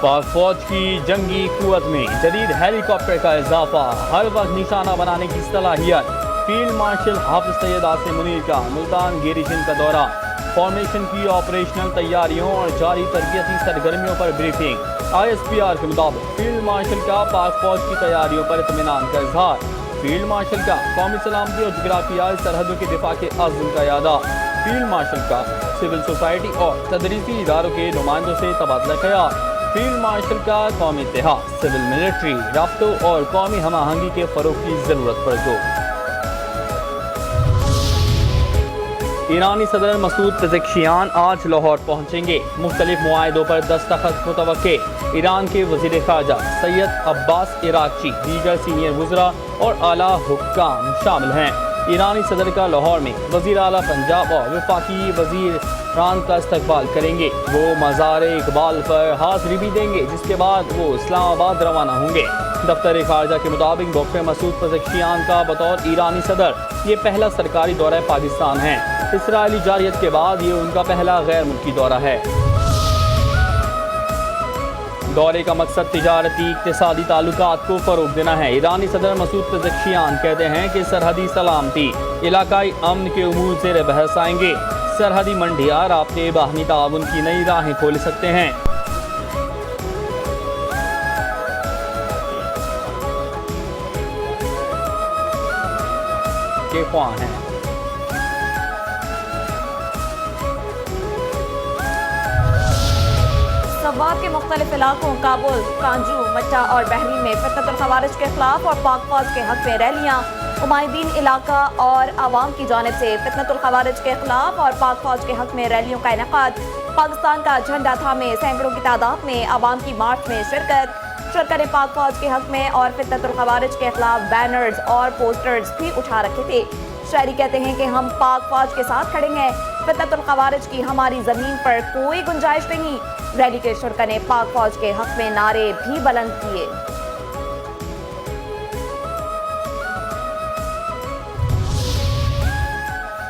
पाक फौज की जंगी कुव्वत में जदीद हेलीकॉप्टर का इजाफा, हर वक्त निशाना बनाने की सलाहियत। फील्ड मार्शल हाफिज सैयद आसिम मुनीर का मुल्तान गेरिजन का दौरा, फॉर्मेशन की ऑपरेशनल तैयारियों और जारी तरबियती सरगर्मियों पर ब्रीफिंग। ISPR के मुताबिक फील्ड मार्शल का पाक फौज की तैयारियों पर इत्मीनान का इजहार। फील्ड मार्शल का कौमी सलामती और जोग्राफियाई सरहदों के दिफा के अज़्म का यादा। फील्ड मार्शल का सिविल सोसाइटी और तदरीसी इदारों के नुमाइंदों से तबादला ख्याल। फील्ड मार्शल का कौमी इत्तेहाद, सिविल मिलिट्री राब्तों और कौमी हम आहंगी के फरोग की जरूरत पर जोर। ईरानी सदर मसूद पेज़ेश्कियान आज लाहौर पहुंचेंगे। मुख्तलिफ मुआहिदों पर दस्तखत मुतवक्के। ईरान के वज़ीर ख़ारजा सैयद अब्बास इराक़ची, दीगर सीनियर वज़रा और आला हुक्काम शामिल हैं। ईरानी सदर का लाहौर में वज़ीर आला पंजाब और वफाकी वज़ीर रान का इस्तकबाल करेंगे। वो मज़ार इकबाल पर हाज़िरी भी देंगे, जिसके बाद वो इस्लामाबाद रवाना होंगे। दफ्तर ख़ारजा के मुताबिक डॉक्टर मसूद पेज़ेश्कियान का बतौर ईरानी सदर ये पहला सरकारी दौरा पाकिस्तान है। इसराइली जारियत के बाद ये उनका पहला गैर मुल्की दौरा है। दौरे का मकसद तिजारती इक़्तिसादी ताल्लुकात को फ़रोग़ देना है। ईरानी सदर मसूद पेज़ेश्कियान कहते हैं कि सरहदी सलामती, इलाकाई अमन के उमूर ज़ेर बहस आएंगे। सरहदी मंडियाँ राब्ते बाहमी ताउन की नई राहें खोल सकते हैं। के ख्वाह हैं। सवाब के मुख्तलिफ इलाकों काबुल, कांजू, मट्टा और बहरीन में फितनतुल खवारिज के खिलाफ और पाक फौज के हक में रैलियाँ। उमायदीन इलाका और आवाम की जानिब से फितनतुल खवारिज के खिलाफ और पाक फौज के हक में रैलियों का इनेकाद। पाकिस्तान का झंडा थामे सैकड़ों की तादाद में आवाम की मार्च में शिरकत। सरकार पाक फौज के हक में और फितनतुल खवारिज के खिलाफ बैनर्स और पोस्टर्स भी उठा रखे थे। शहरी कहते हैं कि हम पाक फौज के साथ खड़े हैं, फितनतुल खवारिज की हमारी जमीन पर कोई गुंजाइश नहीं। रैली के शुरा ने पाक फौज के हक में नारे भी बुलंद किए।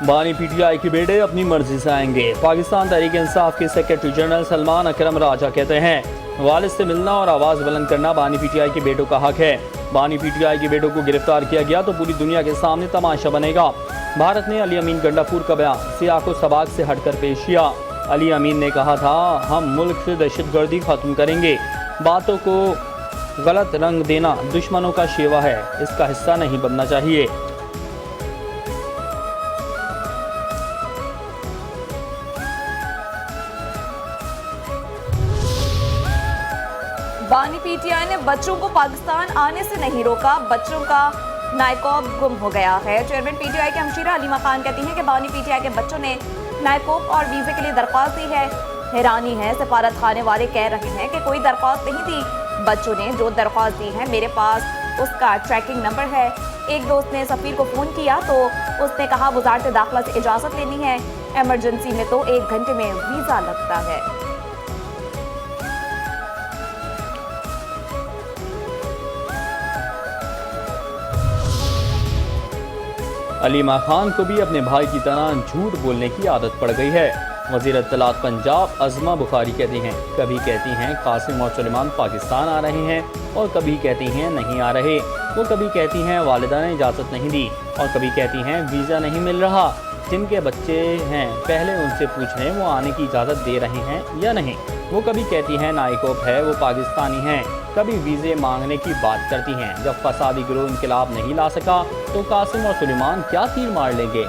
बानी PTI के बेटे अपनी मर्जी से आएंगे। पाकिस्तान तहरीक इंसाफ के सेक्रेटरी जनरल सलमान अकरम राजा कहते हैं वालिद से मिलना और आवाज़ बुलंद करना बानी PTI के बेटों का हक है। बानी PTI के बेटों को गिरफ्तार किया गया तो पूरी दुनिया के सामने तमाशा बनेगा। भारत ने अली अमीन गंडापुर का बयान सियाको सबाक से हटकर पेश किया। अली अमीन ने कहा था, हम मुल्क से दहशतगर्दी खत्म करेंगे। बातों को गलत रंग देना दुश्मनों का शेवा है, इसका हिस्सा नहीं बनना चाहिए। बानी PTI ने बच्चों को पाकिस्तान आने से नहीं रोका, बच्चों का नायकोब गुम हो गया है। चेयरमैन PTI के हमशीरा अलीमा खान कहती हैं कि बानी PTI के बच्चों ने नायकोब और वीज़े के लिए दरख्वास्त दी है। हैरानी है, सफारत खाने वाले कह रहे हैं कि कोई दरख्वास्त नहीं दी। बच्चों ने जो दरख्वास्त दी है मेरे पास उसका ट्रैकिंग नंबर है। एक दोस्त ने सफ़ीर को फ़ोन किया तो उसने कहा वज़ारत दाखिला से इजाज़त लेनी है, एमरजेंसी में तो 1 घंटे में वीज़ा लगता है। अलीमा खान को भी अपने भाई की तरह झूठ बोलने की आदत पड़ गई है। वज़ीर इत्तलात पंजाब अज़मा बुखारी कहती हैं, कभी कहती हैं कासिम और सुलेमान पाकिस्तान आ रहे हैं और कभी कहती हैं नहीं आ रहे। वो कभी कहती हैं वालिदा ने इजाज़त नहीं दी और कभी कहती हैं वीज़ा नहीं मिल रहा। जिनके बच्चे हैं पहले उनसे पूछ लें वो आने की इजाज़त दे रहे हैं या नहीं। वो कभी कहती हैं नायकोब है वो पाकिस्तानी हैं, कभी वीज़े मांगने की बात करती हैं। जब फसादी गिरोह इनकलाब नहीं ला सका तो कासिम और सुलेमान क्या तीर मार लेंगे।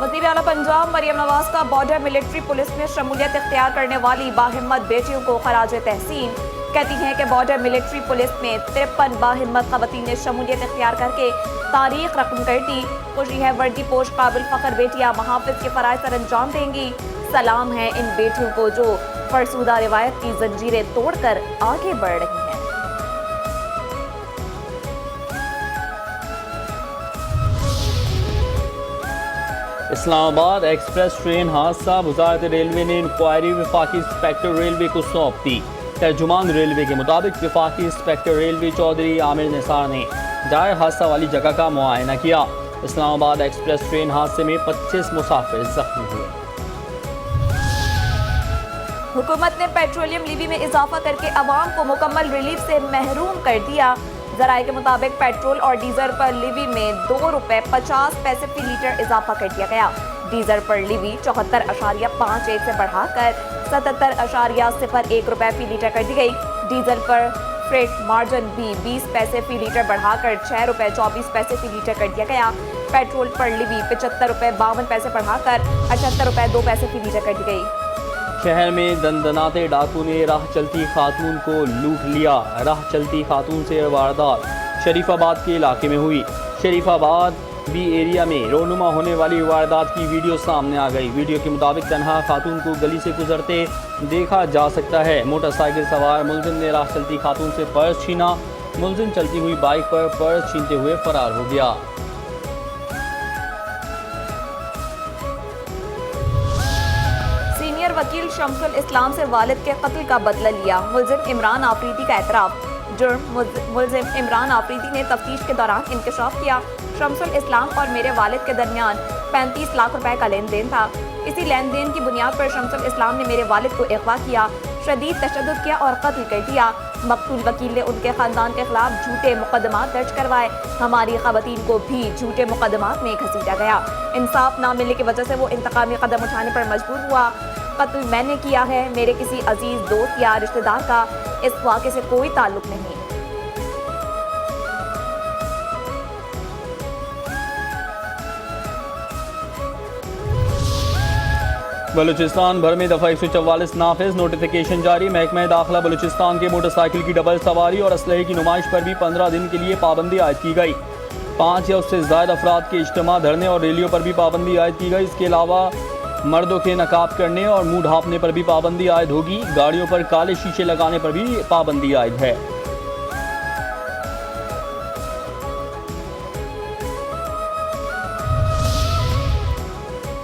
वज़ीर आला पंजाब मरियम नवाज का बॉर्डर मिलिट्री पुलिस में शमूलियत इख्तियार करने वाली बाहिम्मत बेटियों को खराज तहसीन। कहती हैं कि बॉर्डर मिलिट्री पुलिस में 53 बाहिम्मत ख़वातीन ने शमूलियत इख्तियार करके तारीख रकम कर दी। खुशी है वर्दी पोश काबिल फ़ख्र बेटियाँ महाफिज के फ़राइज़ सर अंजाम देंगी। सलाम है इन बेटियों को जो फरसुदा रिवायत की जंजीरें तोड़कर आगे बढ़ रही हैं। इस्लामाबाद एक्सप्रेस ट्रेन हादसा, वजारत रेलवे ने इंक्वायरी वफाकी इंस्पेक्टर रेलवे को सौंप दी। तर्जुमान रेलवे के मुताबिक वफाकी इंस्पेक्टर रेलवे चौधरी आमिर निसार ने जाए हादसा वाली जगह का मुआयना किया। इस्लामाबाद एक्सप्रेस ट्रेन हादसे में 25 मुसाफिर जख्मी हुए। हुकूमत ने पेट्रोलियम लीवी में इजाफा करके अवाम को मुकम्मल रिलीफ से महरूम कर दिया। जराये के मुताबिक पेट्रोल और डीजल पर लीवी में ₹2.50 फी लीटर इजाफा कर दिया गया। डीजल पर लीवी 74.51 से बढ़ाकर 77.01 रुपए फी लीटर कर दी गई। डीजल पर फ्रेट मार्जिन भी 20 पैसे फी लीटर बढ़ाकर ₹6.24 फी लीटर कर दिया गया। पेट्रोल पर लीवी ₹75.52 बढ़ाकर ₹78.02 फी लीटर कर दी गई। शहर में दंदनाते डाकू ने राह चलती खातून को लूट लिया। राह चलती खातून से वारदात शरीफाबाद के इलाके में हुई। शरीफाबाद बी एरिया में रोनुमा होने वाली वारदात की वीडियो सामने आ गई। वीडियो के मुताबिक तन्हा खातून को गली से गुजरते देखा जा सकता है। मोटरसाइकिल सवार मुलजिम ने राह चलती खातून से पर्स छीना। मुलजिम चलती हुई बाइक पर पर्स छीनते हुए फरार हो गया। सीनियर वकील शमसुल इस्लाम से वालिद के कत्ल का बदला लिया। मुलजिम इमरान आफरीदी का एतराफ़। जुर्म मुलजिम इमरान आफरीदी ने तफ्तीश के दौरान इंकशाफ किया। शमसुल इस्लाम और मेरे वालिद के दरमियान 35 लाख रुपए का लेन देन था। इसी लेन देन की बुनियाद पर शमसुल इस्लाम ने मेरे वालिद को अगवा किया, शदीद तशद्दुद किया और कत्ल कर दिया। मकतूल वकील ने उनके खानदान के खिलाफ झूठे मुकदमात दर्ज करवाए। हमारी खवातीन को भी झूठे मुकदमात में घसीटा गया। इंसाफ न मिलने की वजह से वो इंतकामी कदम उठाने पर मजबूर हुआ। कत्ल मैंने किया है, मेरे किसी अजीज दोस्त या रिश्तेदार का इस वाक़े से कोई ताल्लुक नहीं। बलूचिस्तान भर में दफ़ा 144 नाफिज, नोटिफिकेशन जारी। महकमा दाखिला बलूचिस्तान के मोटरसाइकिल की डबल सवारी और असलहे की नुमाइश पर भी 15 दिन के लिए पाबंदी आयद की गई। 5 या उससे ज़ायद अफराद के इज्तिमा, धरने और रैलियों पर भी पाबंदी आयद की गई। इसके अलावा मर्दों के नकाब करने और मुंह ढांपने पर भी पाबंदी आयद होगी। गाड़ियों पर काले शीशे लगाने पर भी पाबंदी आयद है।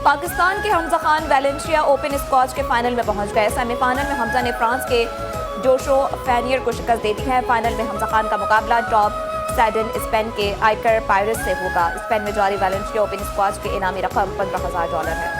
पाकिस्तान के हमजा खान वैलेंशिया ओपन स्क्वॉश के फाइनल में पहुंच गए। सेमीफाइनल में हमजा ने फ्रांस के जोशो फैनियर को शिकस्त दे दी है। फाइनल में हमजा खान का मुकाबला टॉप सैडन स्पेन के आइकर पायरस से होगा। स्पेन में जारी वैलेंशिया ओपन स्क्वॉश के इनामी रकम $15,000 है।